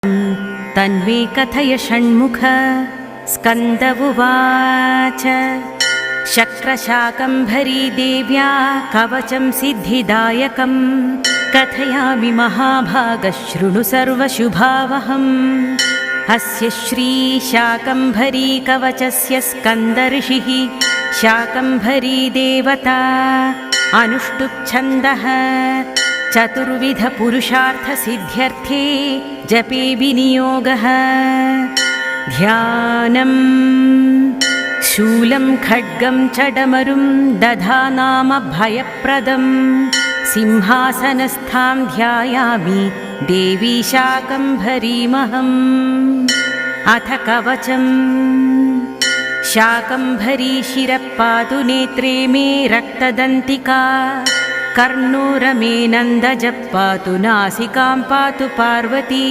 तन्मे कथय षण्मुख। स्कन्द उवाच शक्रशाकम्भरी देव्या कवचं सिद्धिदायकं कथयामि महाभागः शृणु सर्वशुभावहम्। अस्य श्रीशाकम्भरी कवचस्य स्कन्दऋषिः शाकम्भरी देवता अनुष्टुप् छन्दः चतुर्विधपुरुषार्थसिद्ध्यर्थे जपे विनियोगः। ध्यानम् शूलं खड्गं चडमरुं दधानाम भयप्रदम् सिंहासनस्थां ध्यायामि देवी शाकम्भरीमहम्। अथ कवचम् शाकम्भरी शिरः पातु नेत्रे मे रक्तदन्तिका कर्णोरमे नन्दजः पातु नासिकां पातु पार्वती।